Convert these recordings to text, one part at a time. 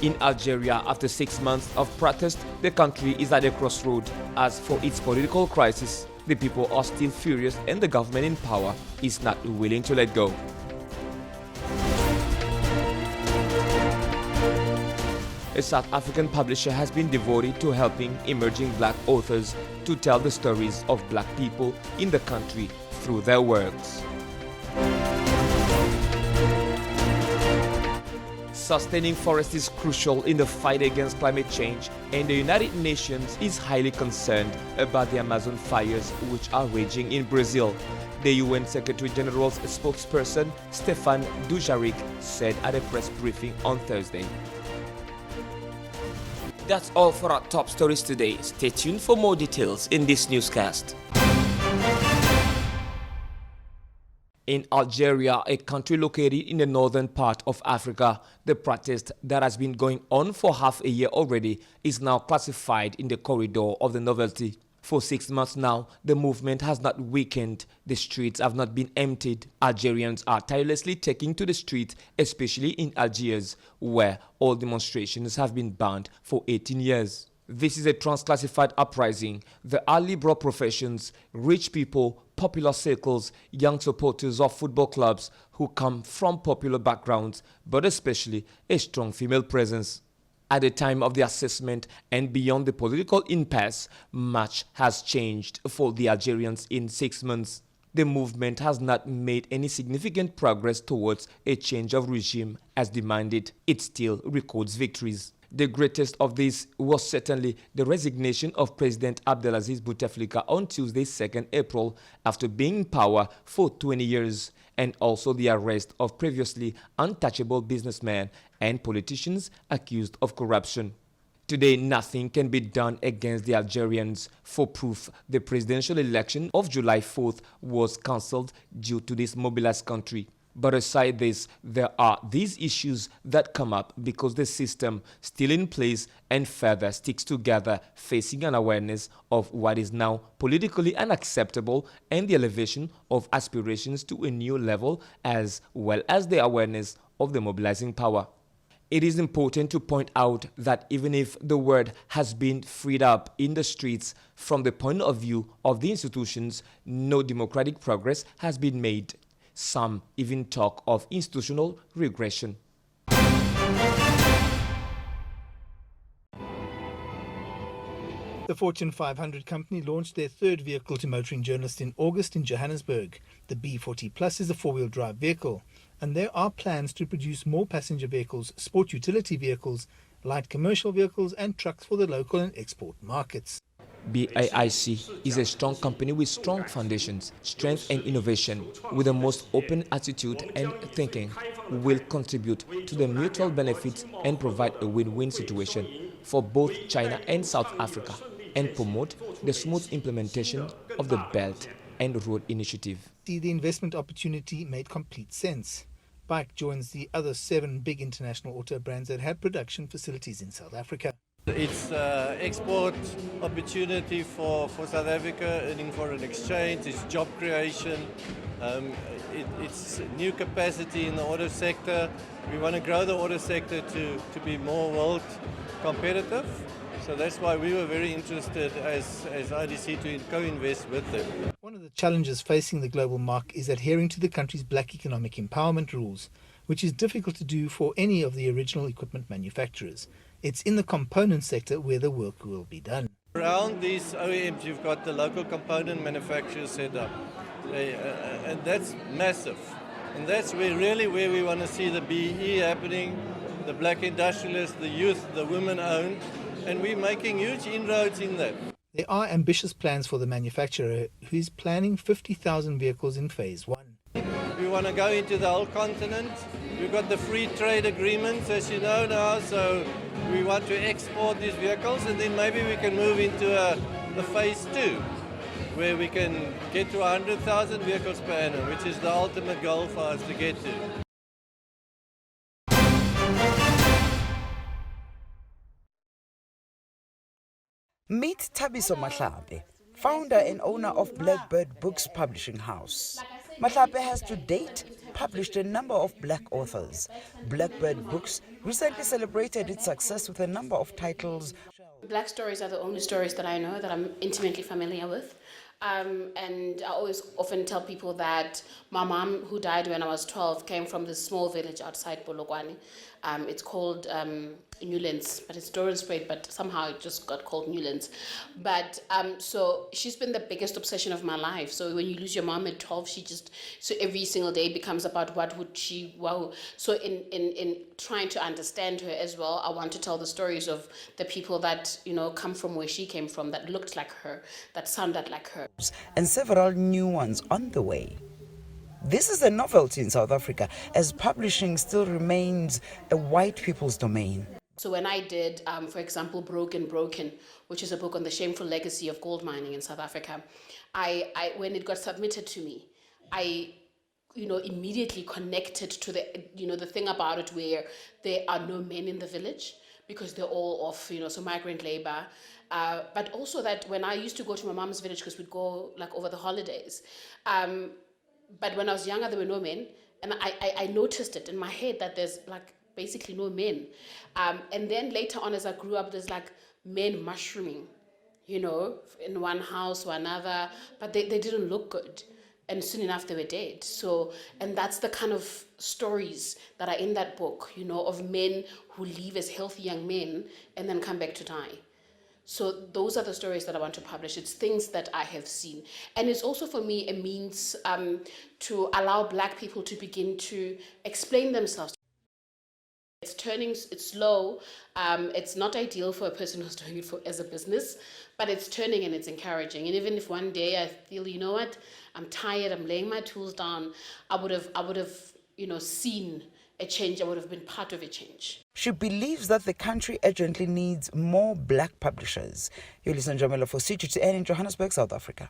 In Algeria, after 6 months of protest, the country is at a crossroad. As for its political crisis, the people are still furious and the government in power is not willing to let go. A South African publisher has been devoted to helping emerging black authors to tell the stories of black people in the country through their works. Sustaining forests is crucial in the fight against climate change, and the United Nations is highly concerned about the Amazon fires which are raging in Brazil. The UN Secretary General's spokesperson, Stéphane Dujarric, said at a press briefing on Thursday. That's all for our top stories today. Stay tuned for more details in this newscast. In Algeria, a country located in the northern part of Africa, the protest that has been going on for half a year already is now classified in the corridor of the novelty. For 6 months now, the movement has not weakened. The streets have not been emptied. Algerians are tirelessly taking to the street, especially in Algiers, where all demonstrations have been banned for 18 years. This is a transclassified uprising. The liberal professions, rich people, popular circles, young supporters of football clubs who come from popular backgrounds, but especially a strong female presence. At the time of the assessment and beyond the political impasse, much has changed for the Algerians in 6 months. The movement has not made any significant progress towards a change of regime as demanded. It still records victories. The greatest of these was certainly the resignation of President Abdelaziz Bouteflika on Tuesday, 2nd April, after being in power for 20 years, and also the arrest of previously untouchable businessmen and politicians accused of corruption. Today, nothing can be done against the Algerians. For proof, the presidential election of July 4th was cancelled due to this mobilized country. But aside this, there are these issues that come up because the system still in place and further sticks together, facing an awareness of what is now politically unacceptable and the elevation of aspirations to a new level, as well as the awareness of the mobilizing power. It is important to point out that even if the word has been freed up in the streets, from the point of view of the institutions, no democratic progress has been made. Some even talk of institutional regression. The Fortune 500 company launched their third vehicle to motoring journalists in August in Johannesburg. The B40 Plus is a four-wheel drive vehicle, and there are plans to produce more passenger vehicles, sport utility vehicles, light commercial vehicles and trucks for the local and export markets. BAIC is a strong company with strong foundations, strength and innovation, with the most open attitude and thinking, will contribute to the mutual benefits and provide a win-win situation for both China and South Africa, and promote the smooth implementation of the Belt and Road Initiative. The investment opportunity made complete sense. Bike joins the other 7 big international auto brands that had production facilities in South Africa. It's export opportunity for South Africa, earning foreign exchange, it's job creation, it's new capacity in the auto sector. We want to grow the auto sector to be more world competitive. So that's why we were very interested as IDC to co-invest with them. One of the challenges facing the global market is adhering to the country's black economic empowerment rules, which is difficult to do for any of the original equipment manufacturers. It's in the component sector where the work will be done. Around these OEMs, you've got the local component manufacturers set up, and that's massive. And that's where we want to see the BE happening, the black industrialists, the youth, the women-owned, and we're making huge inroads in that. There are ambitious plans for the manufacturer, who is planning 50,000 vehicles in phase 1. We want to go into the whole continent. We've got the free trade agreements, as you know now, so we want to export these vehicles, and then maybe we can move into the phase 2, where we can get to 100,000 vehicles per annum, which is the ultimate goal for us to get to. Meet Thabiso Mahlabe, founder and owner of Blackbird Books publishing house. Matlape has to date published a number of black authors. Blackbird Books recently celebrated its success with a number of titles. Black stories are the only stories that I know that I'm intimately familiar with. And I always often tell people that my mom, who died when I was 12, came from this small village outside Polokwane. It's called Newlands, but it's Dorenspruit, but somehow it just got called Newlands. But so she's been the biggest obsession of my life. So when you lose your mom at 12, so every single day becomes about what would she, wow. So in trying to understand her as well, I want to tell the stories of the people that, come from where she came from, that looked like her, that sounded like her. And several new ones on the way. This is a novelty in South Africa, as publishing still remains a white people's domain. So when I did, for example, Broken, which is a book on the shameful legacy of gold mining in South Africa, I when it got submitted to me, I immediately connected to the thing about it where there are no men in the village because they're all off, so migrant labor. But also that when I used to go to my mom's village, because we'd go like over the holidays, but when I was younger, there were no men. And I noticed it in my head that there's like basically no men. And then later on, as I grew up, there's like men mushrooming, in one house or another, but they didn't look good. And soon enough, they were dead. So, and that's the kind of stories that are in that book, of men who leave as healthy young men and then come back to die. So those are the stories that I want to publish. It's things that I have seen. And it's also for me a means to allow Black people to begin to explain themselves. It's slow. It's not ideal for a person who's doing it as a business, but it's turning and it's encouraging. And even if one day I feel, you know what, I'm tired, I'm laying my tools down, I would have, seen a change. I would have been part of a change. She believes that the country urgently needs more black publishers. You listen to Jamila for CGTN in Johannesburg, South Africa.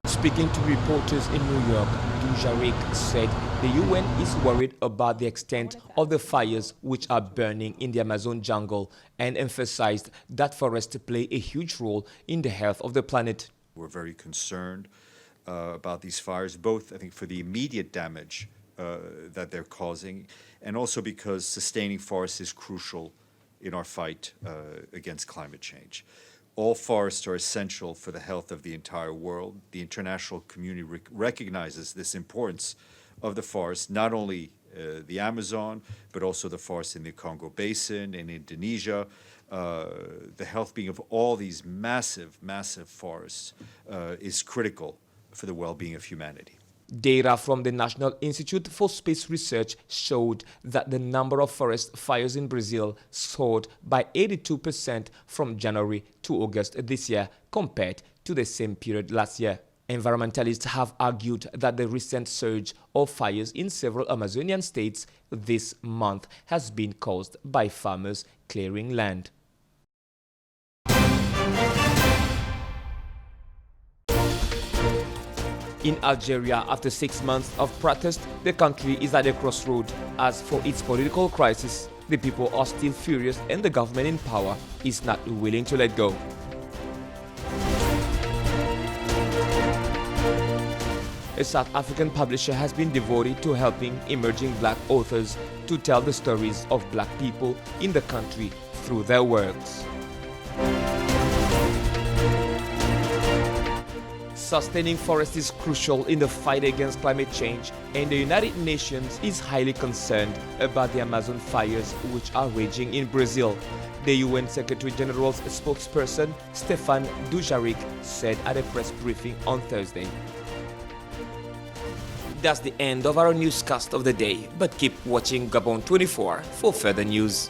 Speaking to reporters in New York, Dujarric said the UN is worried about the extent of the fires which are burning in the Amazon jungle and emphasized that forests play a huge role in the health of the planet. We're very concerned about these fires, both, I think, for the immediate damage that they're causing, and also because sustaining forests is crucial in our fight against climate change. All forests are essential for the health of the entire world. The international community recognizes this importance of the forest, not only the Amazon, but also the forests in the Congo Basin, in Indonesia. The health being of all these massive, massive forests is critical for the well-being of humanity. Data from the National Institute for Space Research showed that the number of forest fires in Brazil soared by 82% from January to August this year compared to the same period last year. Environmentalists have argued that the recent surge of fires in several Amazonian states this month has been caused by farmers clearing land. In Algeria, after 6 months of protest, the country is at a crossroad. As for its political crisis, the people are still furious and the government in power is not willing to let go. A South African publisher has been devoted to helping emerging black authors to tell the stories of black people in the country through their works. Sustaining forests is crucial in the fight against climate change, and the United Nations is highly concerned about the Amazon fires which are raging in Brazil. The UN Secretary General's spokesperson, Stéphane Dujarric, said at a press briefing on Thursday. That's the end of our newscast of the day, but keep watching Gabon 24 for further news.